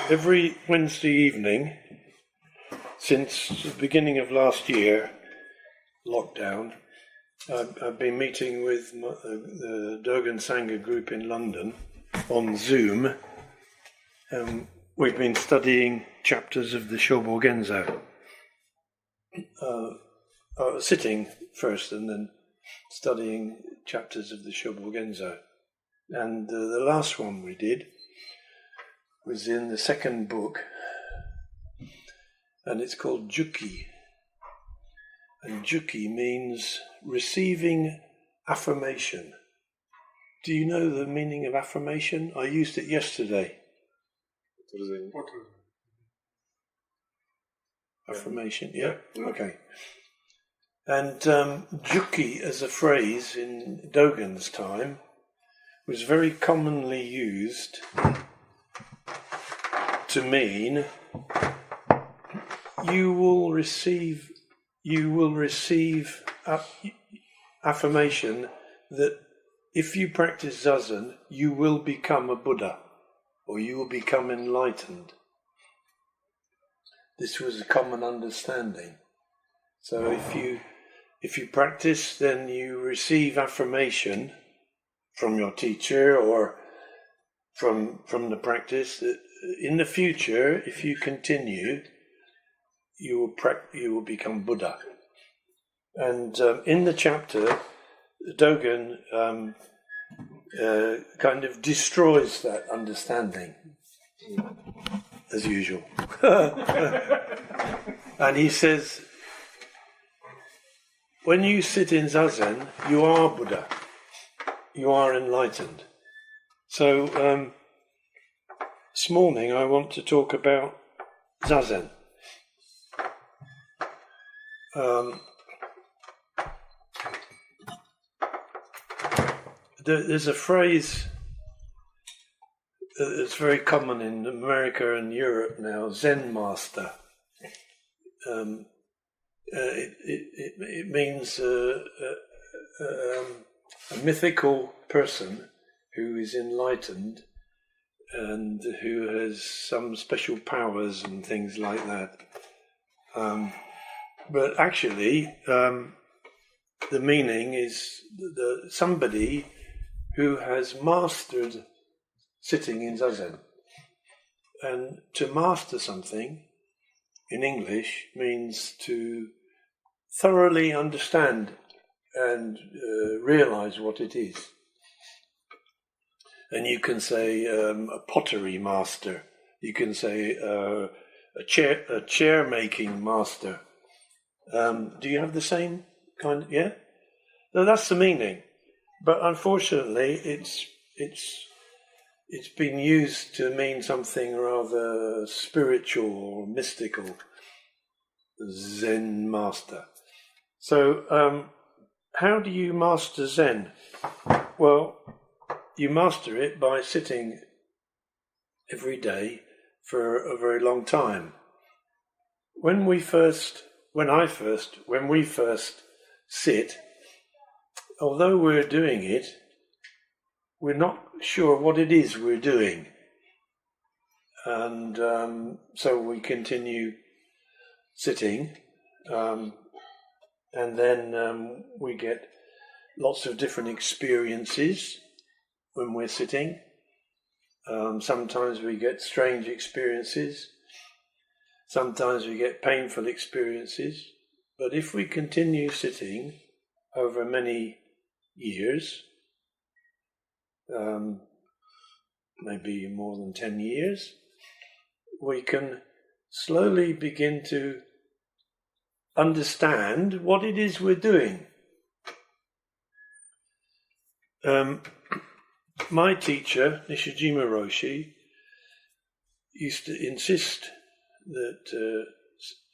Every Wednesday evening, since the beginning of last year, lockdown, I've been meeting with the Dogen Sangha group in London on Zoom. We've been studying chapters of the Shobo Genzo. Sitting first and then studying chapters of the Shobo Genzo. And the last one we did was in the second book, and it's called Juki. And Juki means receiving affirmation. Do you know the meaning of affirmation? I used it yesterday. Affirmation, yeah? Okay. And Juki as a phrase in Dogen's time was very commonly used to mean you will receive affirmation that if you practice Zazen, you will become a Buddha, or you will become enlightened. This was a common understanding. So if you practice, then you receive affirmation from your teacher or from the practice that in the future, if you continue, you will become Buddha. And in the chapter, Dogen kind of destroys that understanding, as usual. And he says, when you sit in Zazen, you are Buddha. You are enlightened. So this morning I want to talk about Zazen. There's a phrase that's very common in America and Europe now, Zen master. It means a mythical person who is enlightened and who has some special powers and things like that. But actually, the meaning is somebody who has mastered sitting in Zazen. And to master something, in English, means to thoroughly understand and realize what it is. And you can say a pottery master. You can say a chair making master. Do you have the same kind? Yeah. No, that's the meaning. But unfortunately, it's been used to mean something rather spiritual or mystical. Zen master. So, how do you master Zen? Well, you master it by sitting every day for a very long time. When we first sit, although we're doing it, we're not sure what it is we're doing. And so we continue sitting, and then we get lots of different experiences when we're sitting. Sometimes we get strange experiences. Sometimes we get painful experiences. But if we continue sitting over many years, maybe more than 10 years, we can slowly begin to understand what it is we're doing. My teacher, Nishijima Roshi, used to insist that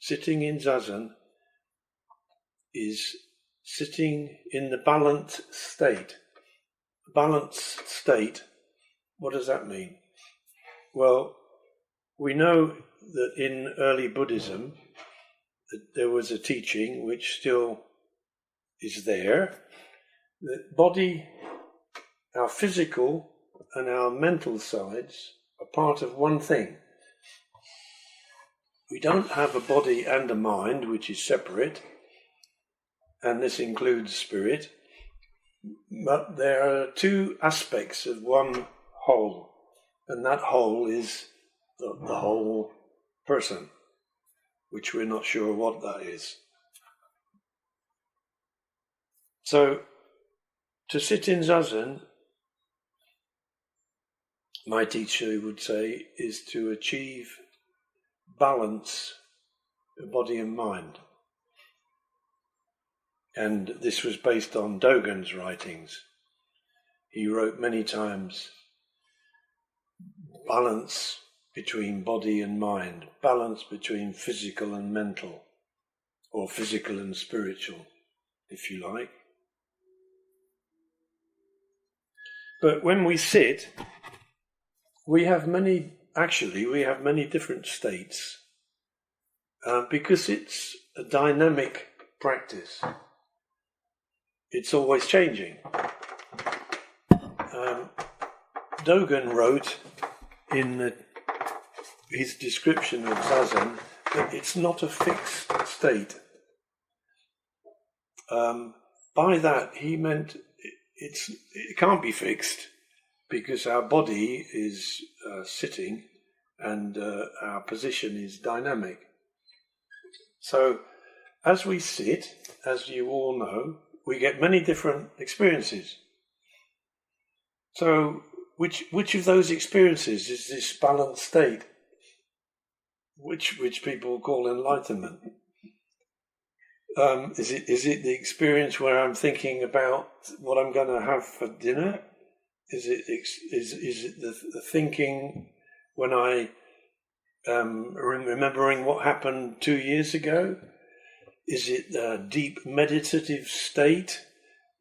sitting in Zazen is sitting in the balanced state. Balanced state, what does that mean? Well, we know that in early Buddhism that there was a teaching which still is there, that body, our physical and our mental sides a part of one thing. We don't have a body and a mind which is separate, and this includes spirit, but there are two aspects of one whole, and that whole is the whole person, which we're not sure what that is. So, to sit in Zazen, my teacher would say, is to achieve balance of body and mind. And this was based on Dogen's writings. He wrote many times, balance between body and mind, balance between physical and mental, or physical and spiritual, if you like. But when we sit, we have many different states, because it's a dynamic practice. It's always changing. Dogen wrote in his description of Zazen that it's not a fixed state. By that he meant it can't be fixed, because our body is sitting and our position is dynamic. So as we sit, as you all know, we get many different experiences. So which of those experiences is this balanced state, which people call enlightenment? Is it the experience where I'm thinking about what I'm going to have for dinner? Is it the thinking when I remembering what happened 2 years ago? Is it a deep meditative state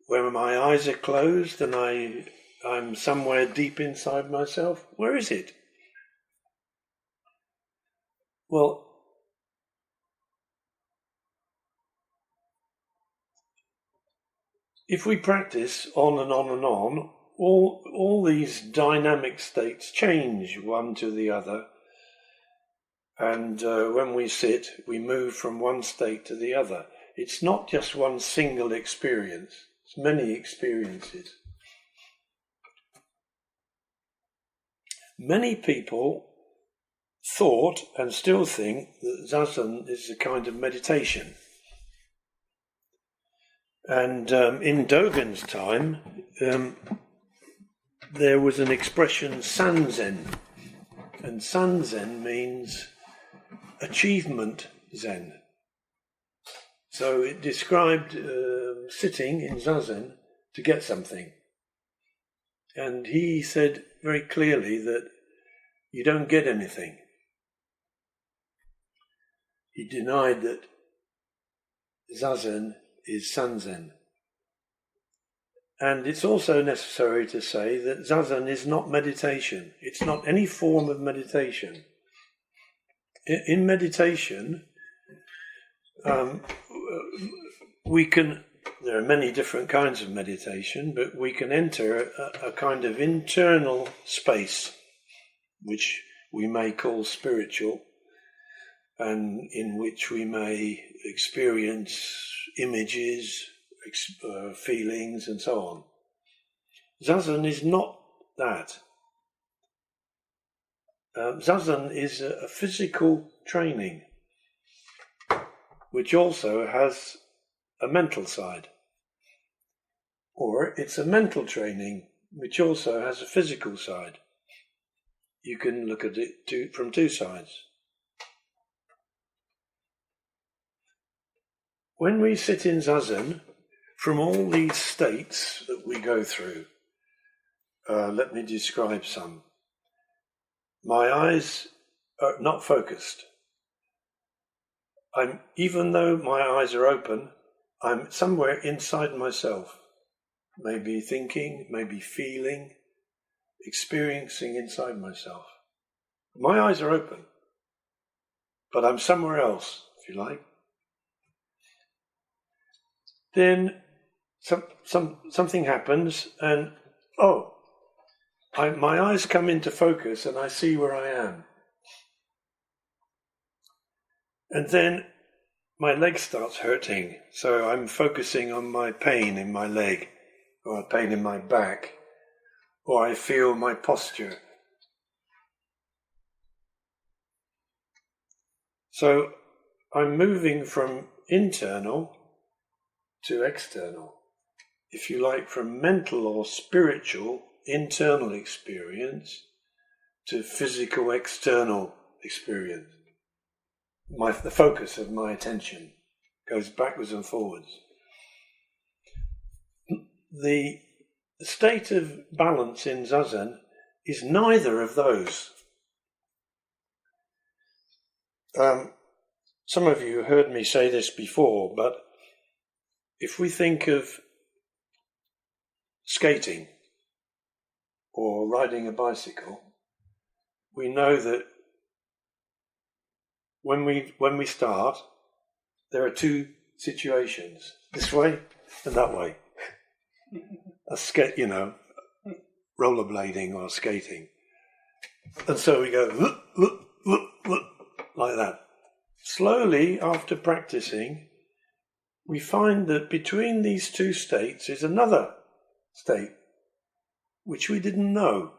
where my eyes are closed and I'm somewhere deep inside myself? Where is it? Well, if we practice on and on and on, all these dynamic states change one to the other. And when we sit, we move from one state to the other. It's not just one single experience, it's many experiences. Many people thought and still think that Zazen is a kind of meditation. And in Dogen's time, there was an expression, Sanzen. And Sanzen means achievement Zen. So it described sitting in Zazen to get something. And he said very clearly that you don't get anything. He denied that Zazen is Sanzen. And it's also necessary to say that Zazen is not meditation. It's not any form of meditation. In meditation, there are many different kinds of meditation, but we can enter a kind of internal space, which we may call spiritual, and in which we may experience images, feelings, and so on. Zazen is not that. Zazen is a physical training, which also has a mental side. Or it's a mental training, which also has a physical side. You can look at it from two sides. When we sit in Zazen, from all these states that we go through, let me describe some. My eyes are not focused. Even though my eyes are open, I'm somewhere inside myself, maybe thinking, maybe feeling, experiencing inside myself. My eyes are open, but I'm somewhere else, if you like. Then something happens, and my eyes come into focus and I see where I am. And then my leg starts hurting, so I'm focusing on my pain in my leg, or pain in my back, or I feel my posture. So I'm moving from internal to external. If you like, from mental or spiritual internal experience to physical external experience. The focus of my attention goes backwards and forwards. The state of balance in Zazen is neither of those. Some of you heard me say this before, but if we think of skating or riding a bicycle, we know that when we start, there are two situations, this way and that way. Rollerblading or skating. And so we go like that. Slowly, after practicing, we find that between these two states is another state, which we didn't know.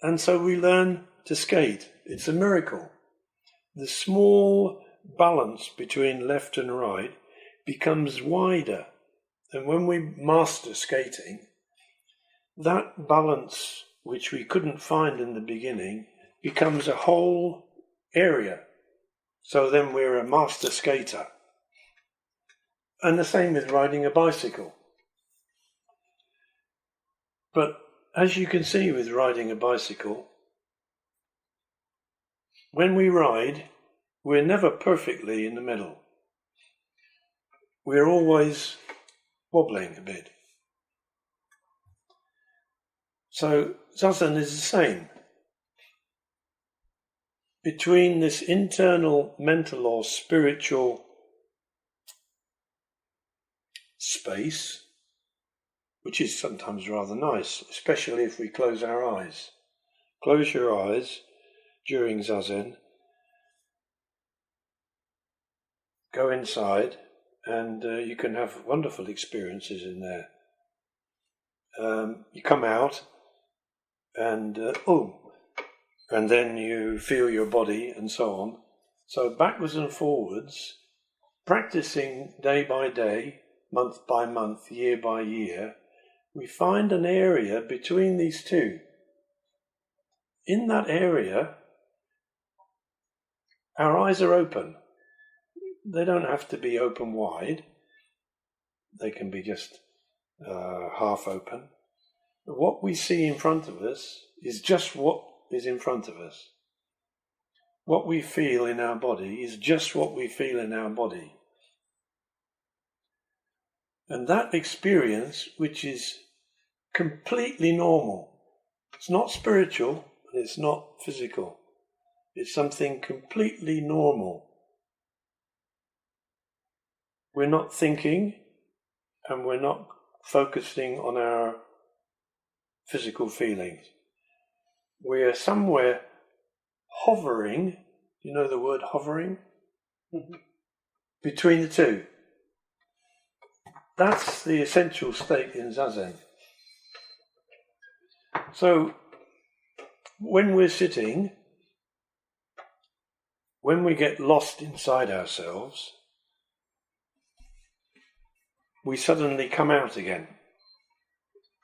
And so we learn to skate. It's a miracle. The small balance between left and right becomes wider. And when we master skating, that balance, which we couldn't find in the beginning, becomes a whole area. So then we're a master skater. And the same with riding a bicycle. But as you can see with riding a bicycle, when we ride, we're never perfectly in the middle. We're always wobbling a bit. So Zazen is the same. Between this internal mental or spiritual space, which is sometimes rather nice, especially if we close our eyes. Close your eyes during Zazen, go inside, and you can have wonderful experiences in there. You come out, and then you feel your body and so on. So backwards and forwards, practicing day by day, month by month, year by year, we find an area between these two. In that area, our eyes are open. They don't have to be open wide. They can be just half open. But what we see in front of us is just what is in front of us. What we feel in our body is just what we feel in our body. And that experience, which is completely normal, it's not spiritual, and it's not physical. It's something completely normal. We're not thinking, and we're not focusing on our physical feelings. We're somewhere hovering, you know the word hovering? Mm-hmm. Between the two. That's the essential state in Zazen. So, when we're sitting, when we get lost inside ourselves, we suddenly come out again.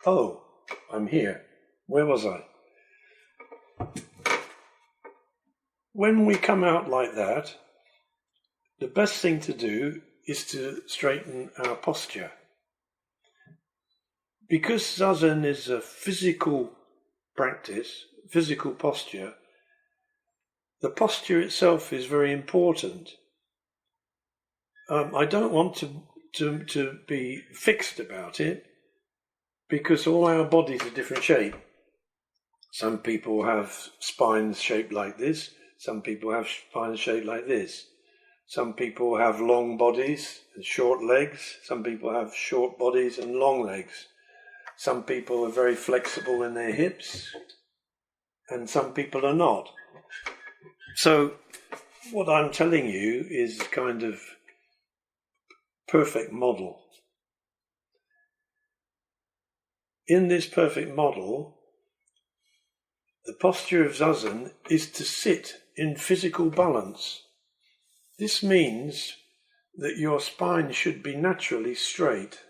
Oh, I'm here. Where was I? When we come out like that, the best thing to do is to straighten our posture. Because Zazen is a physical practice, physical posture, the posture itself is very important. I don't want to be fixed about it, because all our bodies are different shape. Some people have spines shaped like this, some people have spines shaped like this. Some people have long bodies and short legs, some people have short bodies and long legs. Some people are very flexible in their hips, and some people are not. So what I'm telling you is kind of perfect model. In this perfect model, the posture of Zazen is to sit in physical balance. This means that your spine should be naturally straight,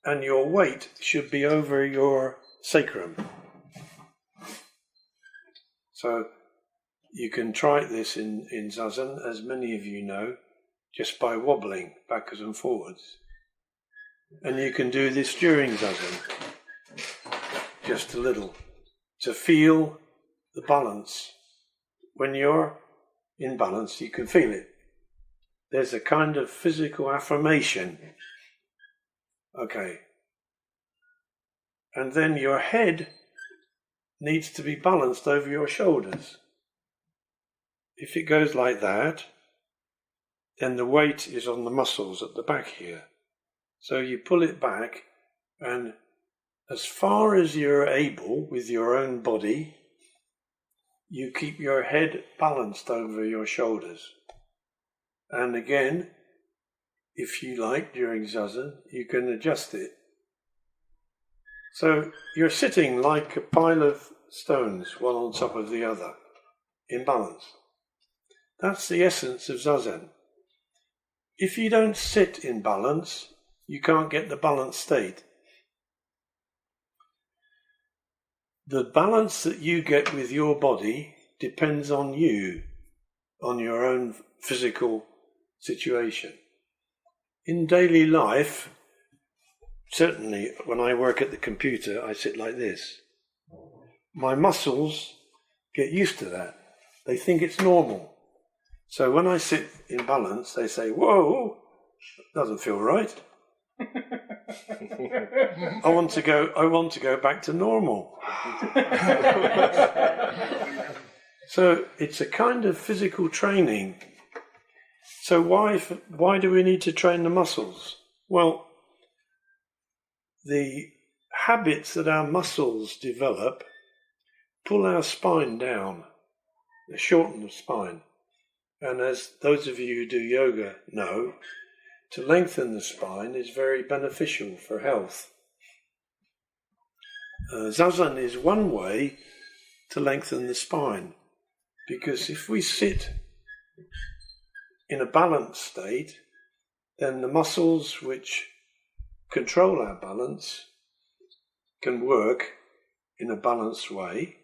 and your weight should be over your sacrum. So you can try this in Zazen, as many of you know, just by wobbling backwards and forwards. And you can do this during Zazen, just a little, to feel the balance. When you're in balance, you can feel it. There's a kind of physical affirmation. Okay. And then your head needs to be balanced over your shoulders. If it goes like that, then the weight is on the muscles at the back here. So you pull it back, and as far as you're able with your own body, you keep your head balanced over your shoulders. And again, if you like, during Zazen, you can adjust it. So you're sitting like a pile of stones, one on top of the other, in balance. That's the essence of Zazen. If you don't sit in balance, you can't get the balanced state. The balance that you get with your body depends on you, on your own physical situation. In daily life, certainly when I work at the computer, I sit like this. My muscles get used to that. They think it's normal. So when I sit in balance, they say, "Whoa, doesn't feel right." I want to go back to normal. So it's a kind of physical training. So why do we need to train the muscles? Well, the habits that our muscles develop pull our spine down, they shorten the spine. And as those of you who do yoga know, to lengthen the spine is very beneficial for health. Zazen is one way to lengthen the spine, because if we sit in a balanced state, then the muscles which control our balance can work in a balanced way.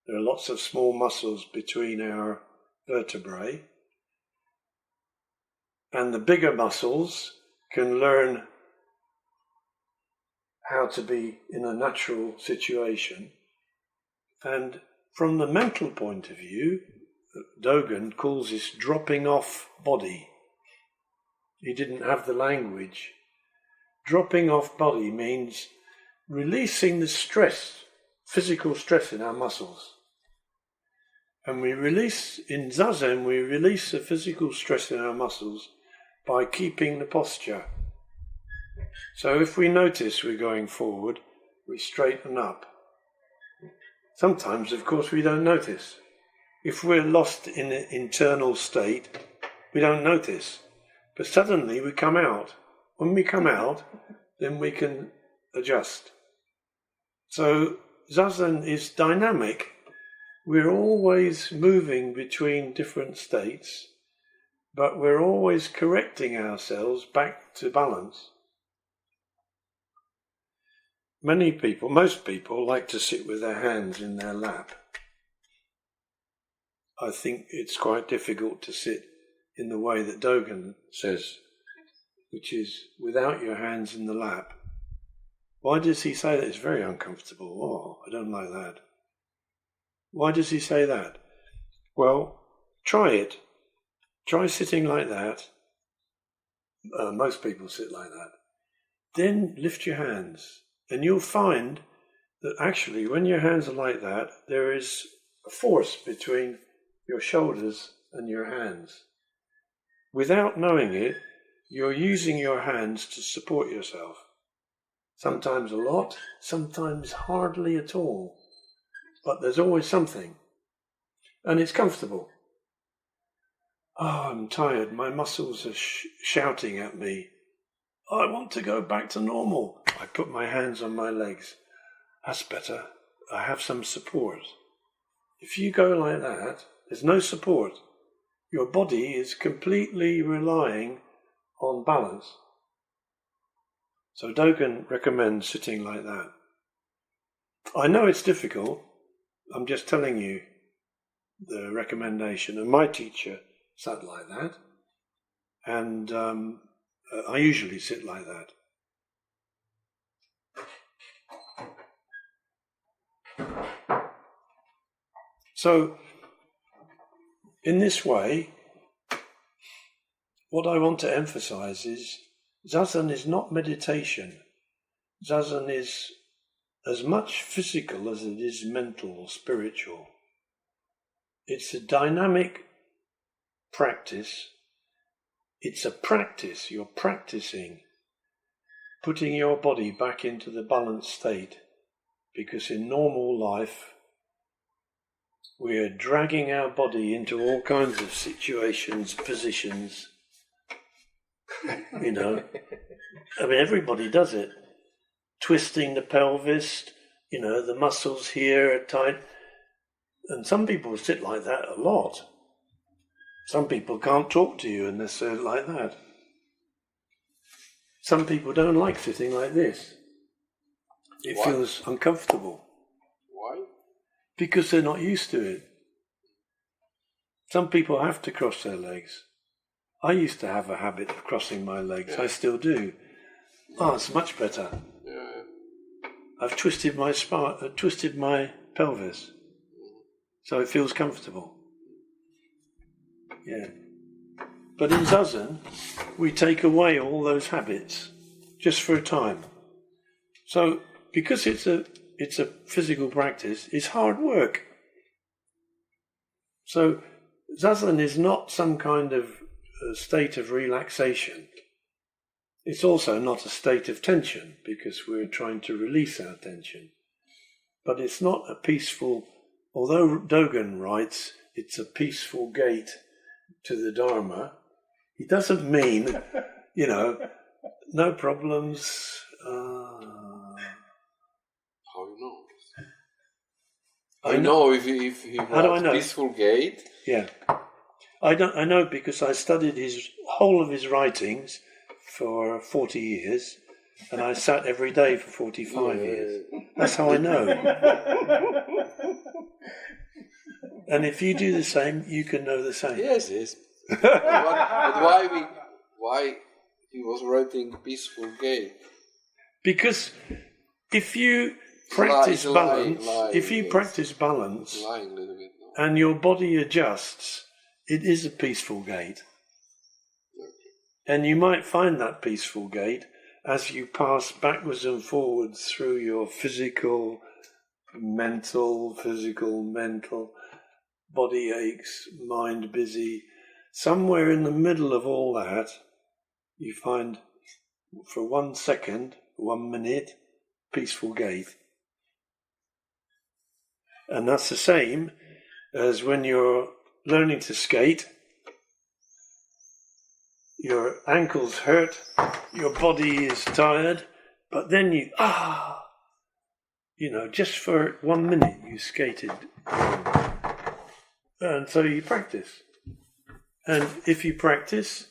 There are lots of small muscles between our vertebrae, and the bigger muscles can learn how to be in a natural situation. And from the mental point of view, Dogen calls this dropping off body. He didn't have the language. Dropping off body means releasing the stress, physical stress in our muscles. And we release, in Zazen, we release the physical stress in our muscles by keeping the posture. So if we notice we're going forward, we straighten up. Sometimes, of course, we don't notice. If we're lost in an internal state, we don't notice. But suddenly we come out. When we come out, then we can adjust. So Zazen is dynamic. We're always moving between different states, but we're always correcting ourselves back to balance. Most people like to sit with their hands in their lap. I think it's quite difficult to sit in the way that Dogen says, which is without your hands in the lap. Why does he say that? It's very uncomfortable. Oh, I don't like that. Why does he say that? Well, try it. Try sitting like that. Most people sit like that. Then lift your hands, and you'll find that actually when your hands are like that, there is a force between your shoulders and your hands. Without knowing it, you're using your hands to support yourself. Sometimes a lot, sometimes hardly at all. But there's always something. And it's comfortable. Oh, I'm tired. My muscles are shouting at me. I want to go back to normal. I put my hands on my legs. That's better. I have some support. If you go like that, there's no support. Your body is completely relying on balance. So Dogen recommends sitting like that. I know it's difficult. I'm just telling you the recommendation. And my teacher sat like that. And I usually sit like that. So, in this way, what I want to emphasize is Zazen is not meditation. Zazen is as much physical as it is mental or spiritual. It's a dynamic practice. It's a practice. You're practicing putting your body back into the balanced state, because in normal life we're dragging our body into all kinds of situations, positions. You know, I mean, everybody does it. Twisting the pelvis, you know, the muscles here are tight. And some people sit like that a lot. Some people can't talk to you unless they're like that. Some people don't like sitting like this. It feels uncomfortable. Why? Because they're not used to it. Some people have to cross their legs. I used to have a habit of crossing my legs. I still do. Oh, it's much better. I've twisted my twisted my pelvis, so it feels comfortable. Yeah. But in Zazen, we take away all those habits just for a time. So because it's a physical practice, it's hard work. So Zazen is not some kind of state of relaxation. It's also not a state of tension, because we're trying to release our tension. But it's not a peaceful, although Dogen writes it's a peaceful gate to the Dharma, he doesn't mean, you know, no problems. How you know? I know if he writes peaceful gate. Yeah. I know because I studied his whole of his writings for 40 years, and I sat every day for 45 years. That's how I know. And if you do the same, you can know the same. Yes. But why he was writing peaceful gate? Because if you practice balance, practice balance, and your body adjusts, it is a peaceful gate. And you might find that peaceful gate as you pass backwards and forwards through your physical, mental, body aches, mind busy. Somewhere in the middle of all that, you find for 1 second, 1 minute, peaceful gate. And that's the same as when you're learning to skate. Your ankles hurt, your body is tired, but then just for 1 minute you skated. And so you practice. And if you practice,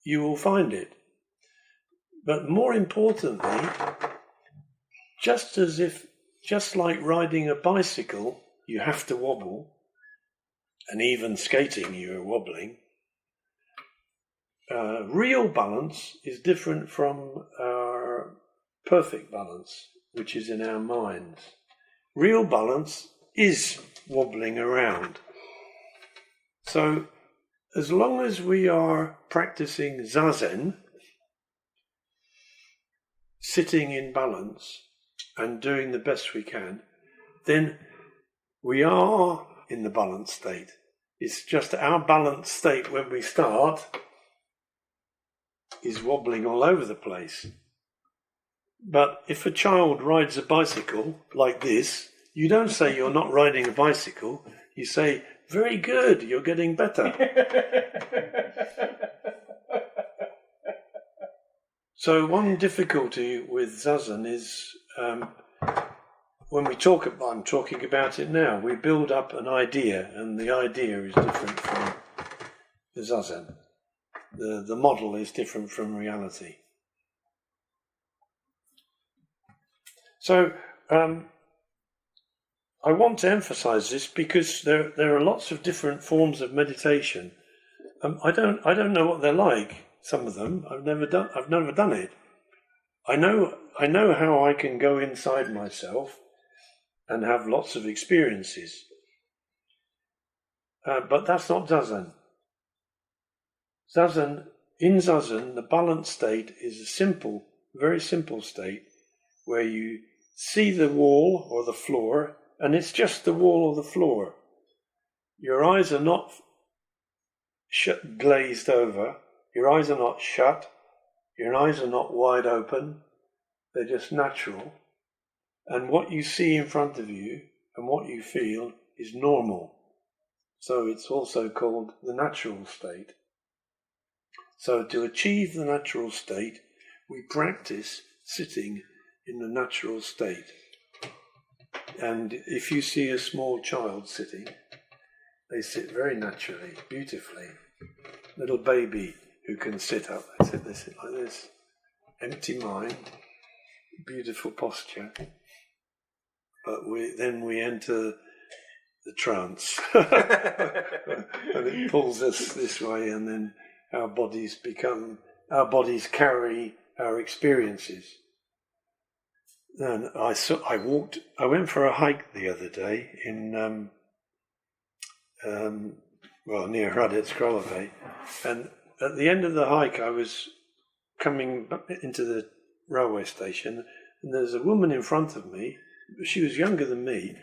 you will find it. But more importantly, just like riding a bicycle, you have to wobble, and even skating you're wobbling. Real balance is different from our perfect balance, which is in our minds. Real balance is wobbling around. So, as long as we are practicing Zazen, sitting in balance and doing the best we can, then we are in the balanced state. It's just our balanced state when we start is wobbling all over the place. But if a child rides a bicycle like this, you don't say you're not riding a bicycle. You say, very good, you're getting better. So one difficulty with Zazen is when I'm talking about it now, we build up an idea, and the idea is different from the Zazen. The model is different from reality. So I want to emphasize this because there are lots of different forms of meditation. I don't know what they're like. Some of them I've never done it. I know how I can go inside myself and have lots of experiences. But that's not Zazen. In Zazen, the balanced state is a simple, very simple state where you see the wall or the floor, and it's just the wall or the floor. Your eyes are not glazed over. Your eyes are not shut. Your eyes are not wide open. They're just natural. And what you see in front of you and what you feel is normal. So it's also called the natural state. So to achieve the natural state, we practice sitting in the natural state. And if you see a small child sitting, they sit very naturally, beautifully. Little baby who can sit up, they sit like this. Empty mind, beautiful posture. But then we enter the trance. And it pulls us this way, and then our bodies carry our experiences. And I went for a hike the other day in near Hradec Králové, and at the end of the hike I was coming into the railway station, and there's a woman in front of me. She was younger than me,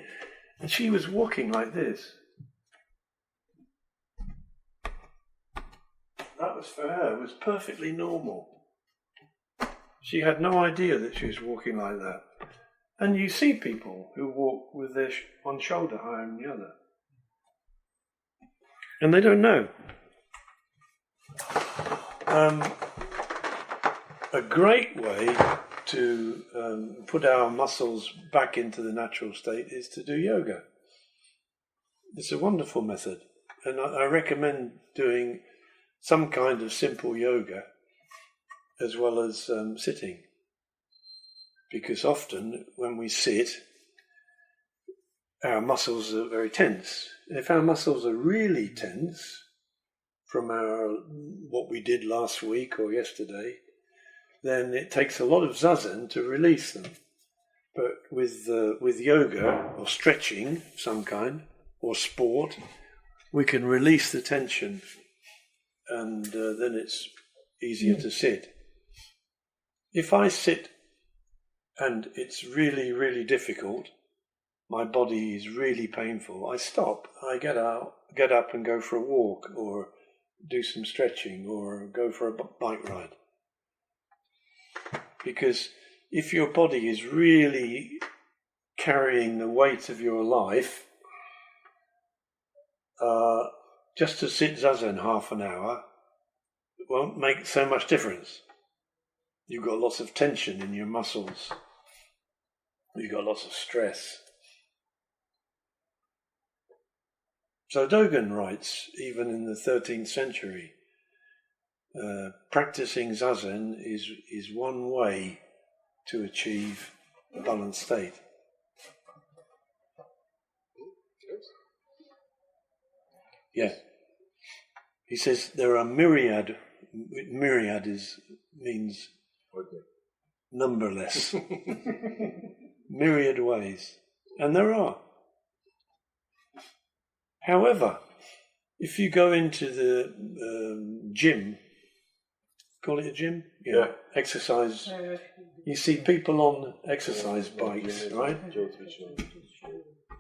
and she was walking like this. That was for her, it was perfectly normal. She had no idea that she was walking like that. And you see people who walk with their one shoulder higher than the other. And they don't know. A great way to put our muscles back into the natural state is to do yoga. It's a wonderful method. And I recommend doing some kind of simple yoga as well as sitting. Because often when we sit, our muscles are very tense. If our muscles are really tense from what we did last week or yesterday, then it takes a lot of zazen to release them. But with yoga or stretching of some kind or sport, we can release the tension, and then it's easier to sit. If I sit and it's really, really difficult, my body is really painful, I stop. I get up and go for a walk, or do some stretching, or go for a bike ride. Because if your body is really carrying the weight of your life, just to sit zazen half an hour won't make so much difference. You've got lots of tension in your muscles. You've got lots of stress. So Dogen writes, even in the 13th century, practicing zazen is one way to achieve a balanced state. Yeah. He says there are myriad means numberless. Myriad ways. And there are. However, if you go into the gym, call it a gym? Yeah. Exercise. You see people on exercise bikes, right?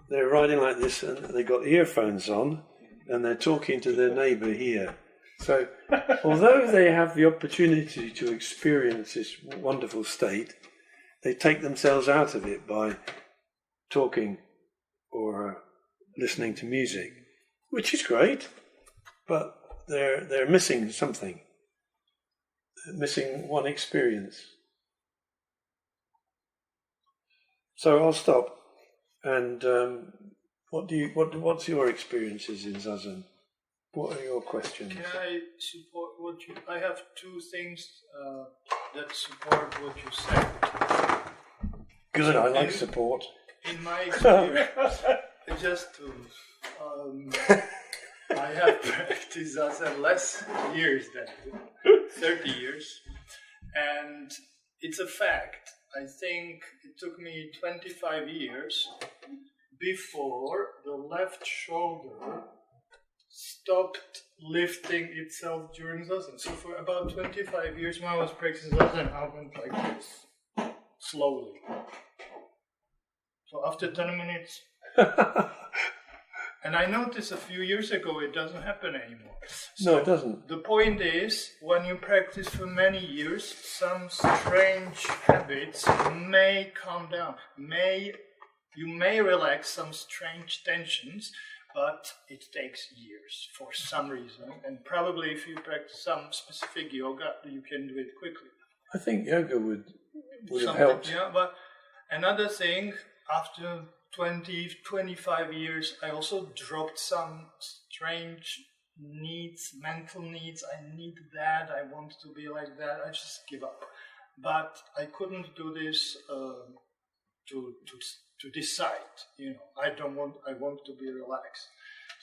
They're riding like this, and they've got earphones on, and they're talking to their neighbour here. So, although they have the opportunity to experience this wonderful state, they take themselves out of it by talking or listening to music, which is great, but they're missing something. They're missing one experience. So I'll stop. And what's your experiences in Zazen? What are your questions? Can I support what you? I have two things that support what you said. Good, I like support. In my experience, just to, I have practiced Zazen less years than 30 years, and it's a fact. I think it took me 25 years before the left shoulder stopped lifting itself during Zazen. So for about 25 years when I was practicing Zazen, I went like this, slowly. So after 10 minutes, and I noticed a few years ago it doesn't happen anymore. So no, it doesn't. The point is, when you practice for many years, some strange habits may calm down. You may relax some strange tensions, but it takes years for some reason. And probably if you practice some specific yoga, you can do it quickly. I think yoga would have helped. Yeah, but another thing, after 20, 25 years, I also dropped some strange needs, mental needs. I need that, I want to be like that, I just give up. But I couldn't do this to decide, I want to be relaxed.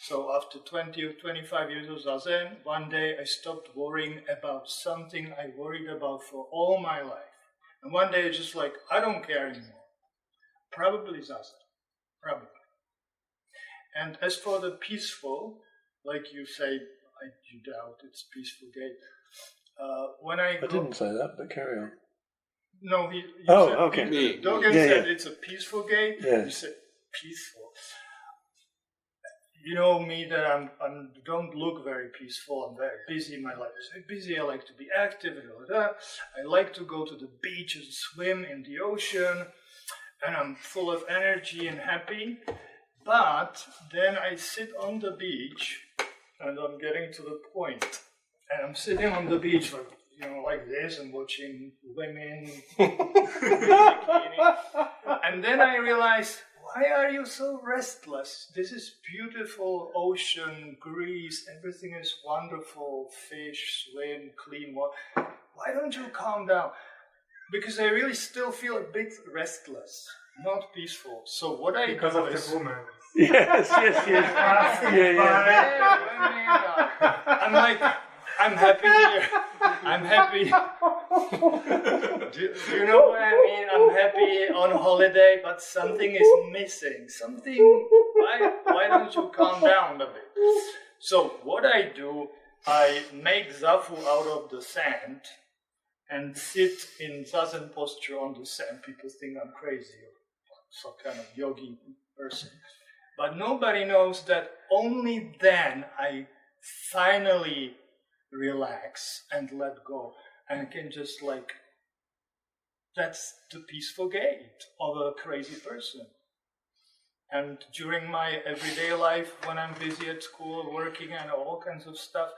So after 20 or 25 years of Zazen, one day I stopped worrying about something I worried about for all my life. And one day it's just like, I don't care anymore. Probably Zazen. Probably. And as for the peaceful, like you say, you doubt it's peaceful gate. I didn't say that, but carry on. No, you said okay. Dogen said it's a peaceful gate. Yeah. You said peaceful. You know me that I don't look very peaceful. I'm very busy. My life is very busy. I like to be active. I like to go to the beach and swim in the ocean. And I'm full of energy and happy. But then I sit on the beach and I'm getting to the point. And I'm sitting on the beach like this and watching women bikini. And then I realized, why are you so restless? This is beautiful ocean, Greece, everything is wonderful, fish, swim, clean water. Why don't you calm down? Because I really still feel a bit restless, not peaceful. So what I because do of is... the woman. Yes. I'm like, I'm happy here. I'm happy. Do you know what I mean? I'm happy on holiday, but something is missing. Something. Why don't you calm down a bit? So what I do, I make zafu out of the sand and sit in Zazen posture on the sand. People think I'm crazy or some kind of yogi person. But nobody knows that only then I finally relax and let go. And I can just that's the peaceful gate of a crazy person. And during my everyday life, when I'm busy at school, working and all kinds of stuff,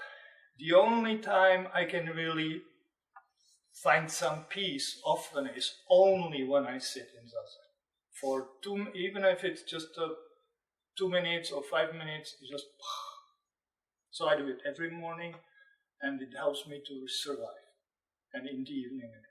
the only time I can really find some peace often is only when I sit in Zazen. Even if it's just 2 minutes or 5 minutes, just... So I do it every morning, and it helps me to survive. And in the evening again.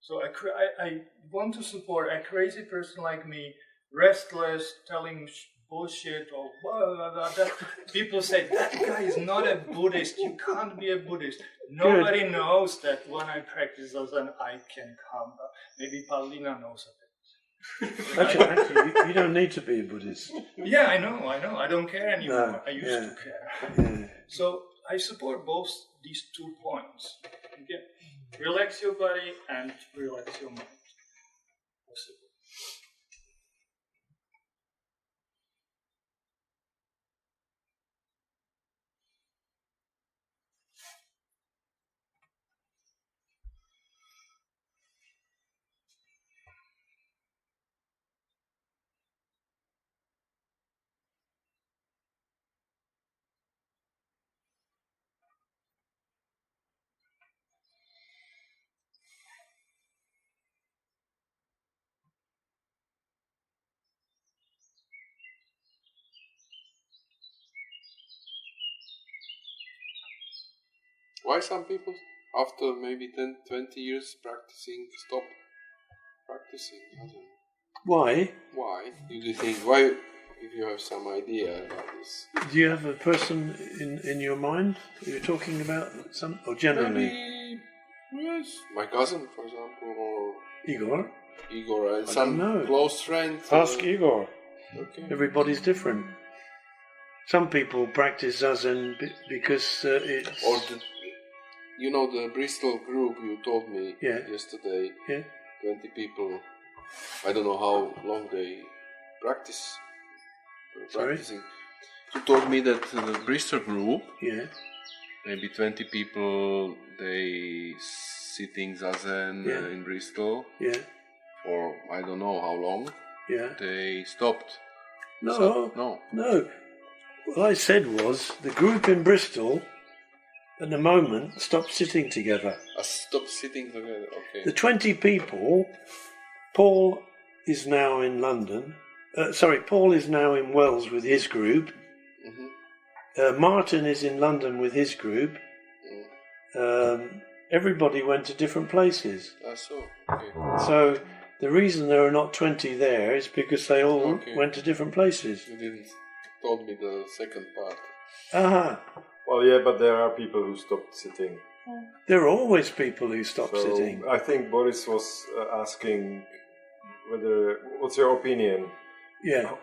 So I want to support a crazy person like me, restless, telling bullshit or blah, blah, blah, blah. People say, that guy is not a Buddhist, you can't be a Buddhist. Nobody knows that when I practice Zazen, I can calm down. Maybe Paulina knows of it. Actually, you don't need to be a Buddhist. Yeah, I know. I don't care anymore. No, I used to care. Yeah. So I support both these 2 points. Okay? Relax your body and relax your mind. why some people after maybe 10, 20 years practicing stop practicing? I don't know. Why? Why? Do you think? Why? If you have some idea about this. Do you have a person in your mind you're talking about, some, or generally? Maybe, yes. My cousin, for example, or Igor? Igor, and some close friend. Ask Igor. Okay. Everybody's different. Some people practice Zazen because it's... Or the Bristol group you told me yesterday. Yeah. 20 people. I don't know how long they practice. Practicing. You told me that the Bristol group, maybe 20 people, they sitting Zazen in Bristol for I don't know how long. They stopped. No. What I said was the group in Bristol at the moment stopped sitting together. Stop sitting together, okay. The 20 people, Paul is now in London. Paul is now in Wales with his group. Mm-hmm. Martin is in London with his group. Everybody went to different places. Okay. So the reason there are not 20 there is because they all went to different places. You didn't told me the second part. Aha. Well, yeah, but there are people who stopped sitting. There are always people who stop sitting. I think Boris was asking what's your opinion? Yeah.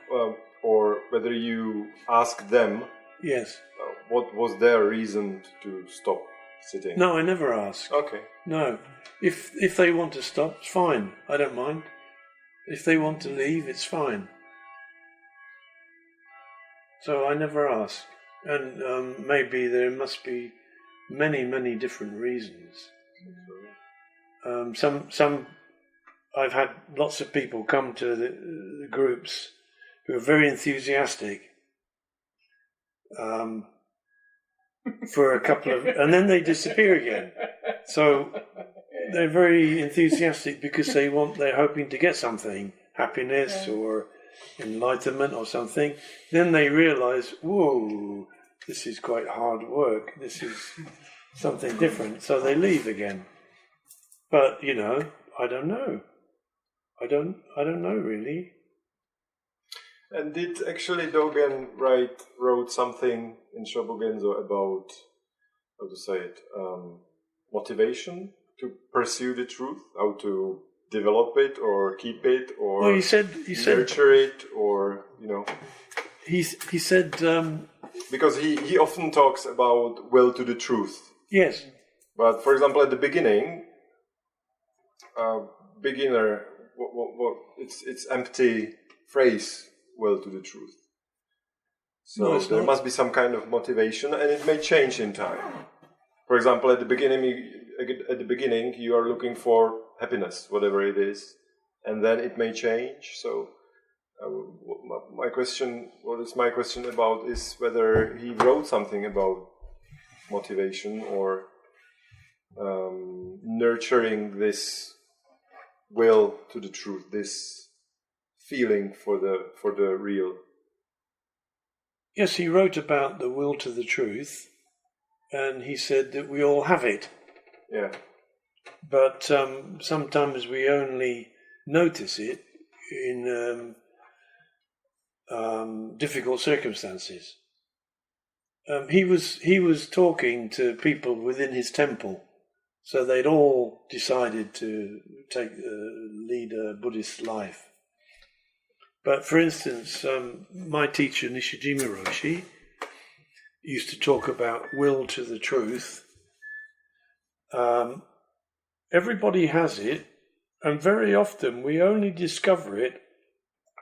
Or whether you ask them. Yes. What was their reason to stop sitting? No, I never ask. Okay. No. If they want to stop, it's fine. I don't mind. If they want to leave, it's fine. So I never ask. And maybe there must be many, many different reasons. Some I've had lots of people come to the groups who are very enthusiastic for a couple of, and then they disappear again. So they're very enthusiastic because they're hoping to get something, happiness or enlightenment or something. Then they realize, whoa, this is quite hard work. This is something different. So they leave again. But I don't know. I don't know really. And did actually Dogen wrote something in Shobogenzo about, how to say it, motivation to pursue the truth, how to develop it or keep it or well, he said nurture it, or he said because he often talks about will to the truth. Yes. But for example, at the beginning, beginner, it's empty phrase, will to the truth. So there must be some kind of motivation, and it may change in time. For example, at the beginning, you are looking for happiness, whatever it is, and then it may change. So my question about is whether he wrote something about motivation or nurturing this will to the truth, this feeling for the real. Yes, he wrote about the will to the truth, and he said that we all have it. Yeah. But sometimes we only notice it in difficult circumstances. He was talking to people within his temple, so they'd all decided to lead a Buddhist life. But for instance, my teacher Nishijima Roshi used to talk about will to the truth. Everybody has it, and very often we only discover it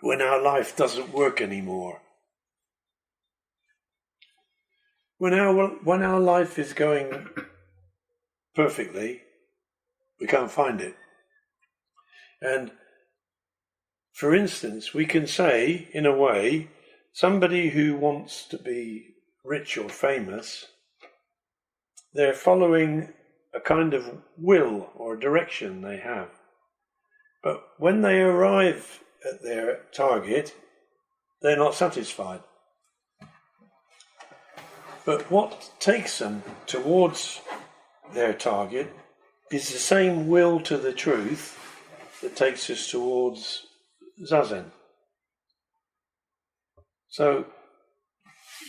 when our life doesn't work anymore. When our life is going perfectly, we can't find it. And for instance, we can say, in a way, somebody who wants to be rich or famous, they're following a kind of will or direction they have. But when they arrive at their target, they're not satisfied. But what takes them towards their target, is the same will to the truth that takes us towards Zazen. So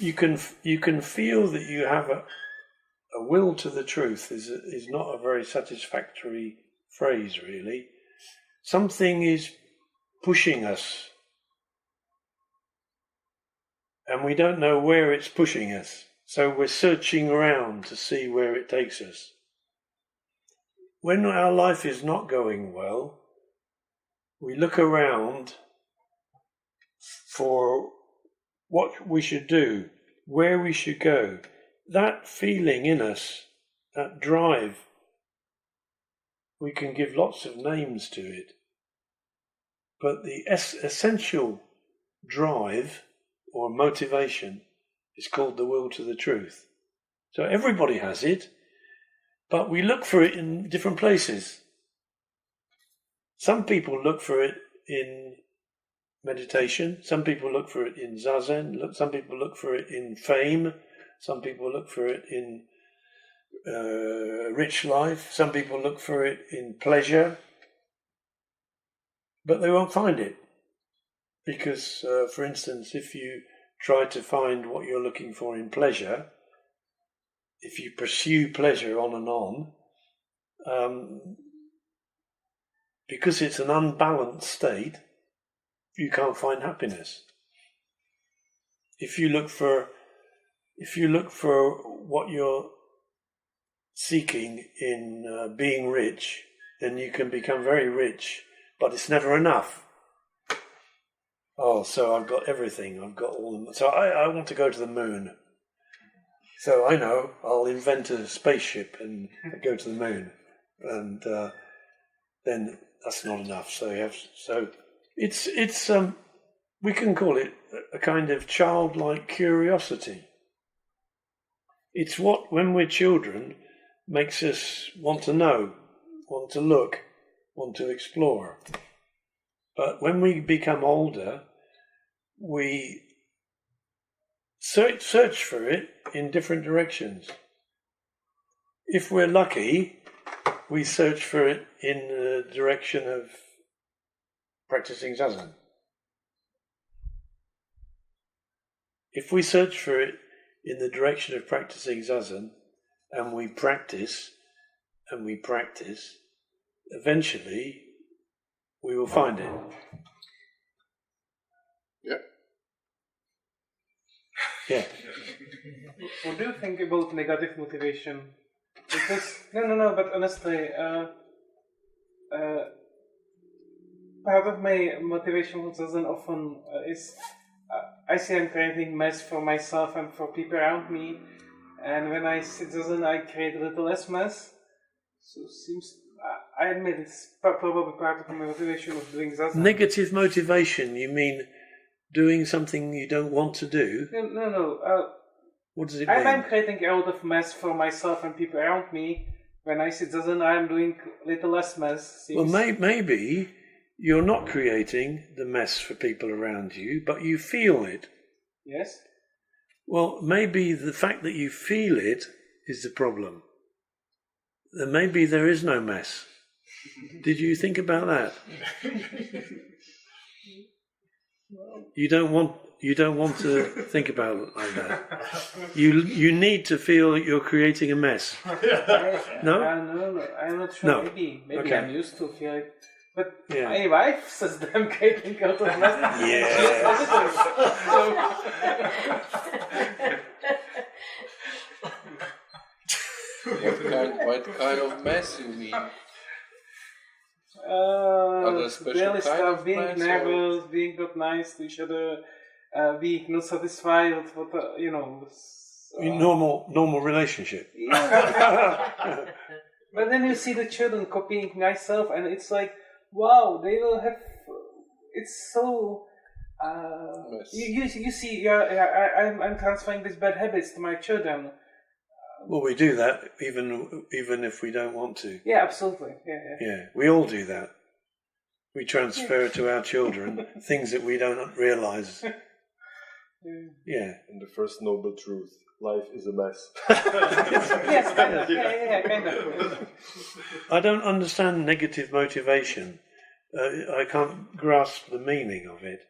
you can feel that you have a will to the truth is not a very satisfactory phrase, really. Something is pushing us, and we don't know where it's pushing us. So we're searching around to see where it takes us. When our life is not going well, we look around for what we should do, where we should go. That feeling in us, that drive, we can give lots of names to it. But the essential drive or motivation is called the will to the truth. So everybody has it, but we look for it in different places. Some people look for it in meditation, some people look for it in Zazen, some people look for it in fame, some people look for it in rich life, some people look for it in pleasure, but they won't find it. Because, for instance, if you try to find what you're looking for in pleasure, if you pursue pleasure on and on, because it's an unbalanced state, you can't find happiness. If you look for what you're seeking in being rich, then you can become very rich, but it's never enough. Oh, so I've got everything. I've got all. So I want to go to the moon. So I know I'll invent a spaceship and go to the moon, and then that's not enough. So it's we can call it a kind of childlike curiosity. It's what, when we're children, makes us want to know, want to look, want to explore. But when we become older, we search for it in different directions. If we're lucky, we search for it in the direction of practicing Zazen. If we search for it in the direction of practicing Zazen, and we practice, eventually we will find it. Yeah. What do you think about negative motivation? Because no, but honestly, part of my motivation for Zazen often is I see I'm creating mess for myself and for people around me, and when I sit Zazen, I create a little less mess. So it seems I admit it's probably part of my motivation of doing Zazen. Negative motivation? You mean doing something you don't want to do? No. What does it mean? I'm creating a lot of mess for myself and people around me. When I sit Zazen, I'm doing a little less mess. Well, maybe you're not creating the mess for people around you, but you feel it. Yes? Well, maybe the fact that you feel it is the problem. Then maybe there is no mess. Did you think about that? You don't want to think about it like that. You need to feel that you're creating a mess. No? No, I'm not sure. No. Maybe Okay. I'm used to feel it. But Yeah. my wife says that I'm creating a lot of mess. What kind of mess you mean? Special Daily kind stuff, of being mess, nervous, being not nice to each other, being not satisfied with what, Normal relationship. Yeah. But then you see the children copying myself, and it's like, wow, they will have. It's so. You see, I'm transferring these bad habits to my children. Well, we do that even if we don't want to. Yeah, absolutely. Yeah. We all do that. We transfer to our children things that we don't realise. Yeah. And the first noble truth life is a mess. Yes, kind of. Yeah, kind of. I don't understand negative motivation. I can't grasp the meaning of it.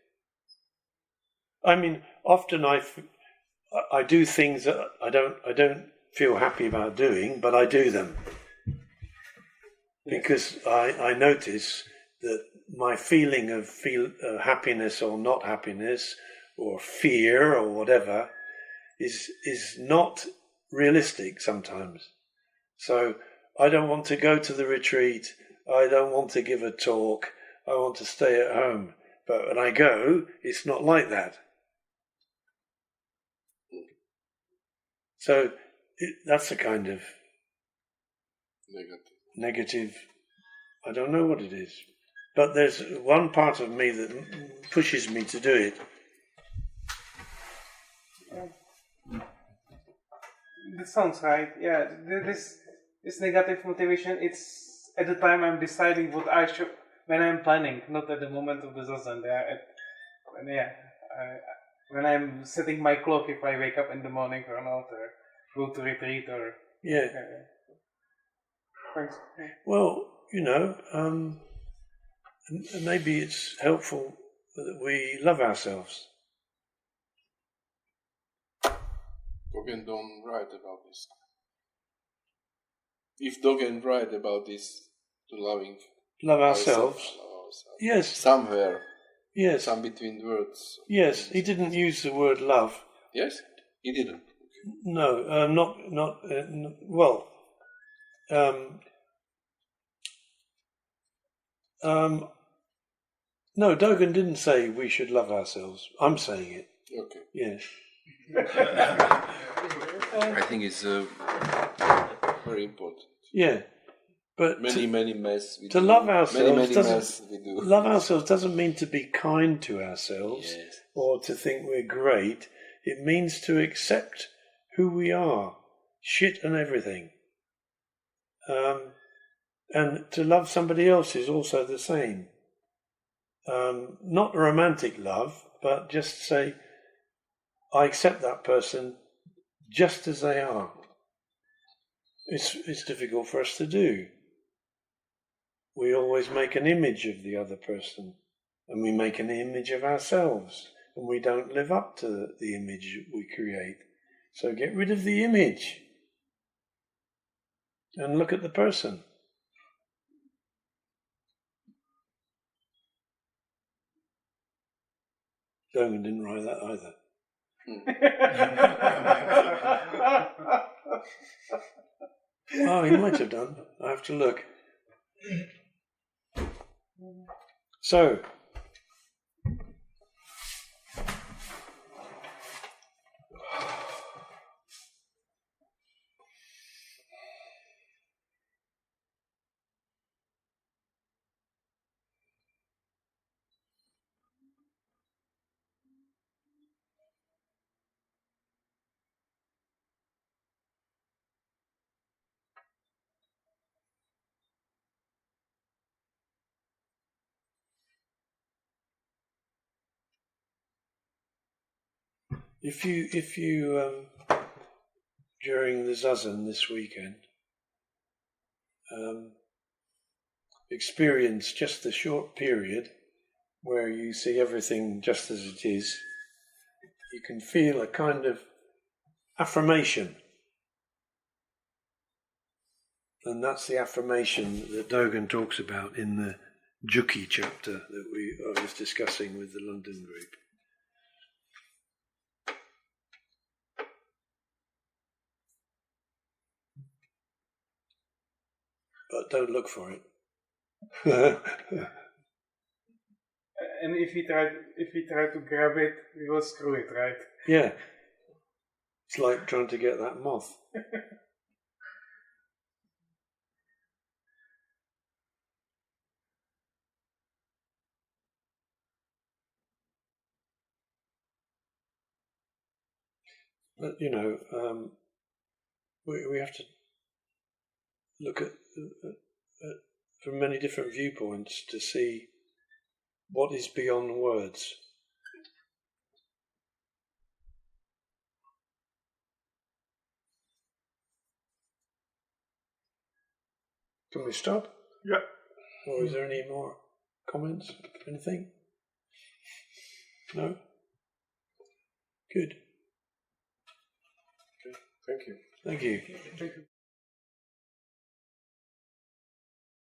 I mean, often I do things that I don't feel happy about doing, but I do them because I notice that my feeling of happiness or not happiness or fear or whatever is not realistic sometimes. So I don't want to go to the retreat. I don't want to give a talk. I want to stay at home. But when I go, it's not like that. So that's a kind of negative. I don't know what it is. But there's one part of me that pushes me to do it. That sounds right. Yeah, this negative motivation. It's at the time I'm deciding what I should when I'm planning, not at the moment of the zazen. When I'm setting my clock, if I wake up in the morning or not, or go to retreat or Well, maybe it's helpful that we love ourselves. Dogen don't write about this. If Dogen write about this, to love ourselves. Yes. Somewhere. Yes. Some between words. Yes, he didn't use the word love. Yes, he didn't. No, not. No, Dogen didn't say we should love ourselves. I'm saying it. Okay. Yes. I think it's very important. Yeah, but many mess. To love ourselves love ourselves doesn't mean to be kind to ourselves or to think we're great. It means to accept who we are, shit and everything. And to love somebody else is also the same. Not romantic love, but just say, I accept that person just as they are. It's difficult for us to do. We always make an image of the other person, and we make an image of ourselves, and we don't live up to the image we create. So get rid of the image and look at the person. Dogen didn't write that either. Oh, he might have done. I have to look. So, if you during the zazen this weekend experience just a short period where you see everything just as it is, you can feel a kind of affirmation. And that's the affirmation that Dogen talks about in the Jukki chapter that I was discussing with the London group. But don't look for it. And if we try to grab it, we will screw it, right? Yeah. It's like trying to get that moth. But we have to look at from many different viewpoints to see what is beyond words. Can we stop? Yeah. Or is there any more comments? Anything? No? Good. Okay. Thank you. Thank you. Thank you.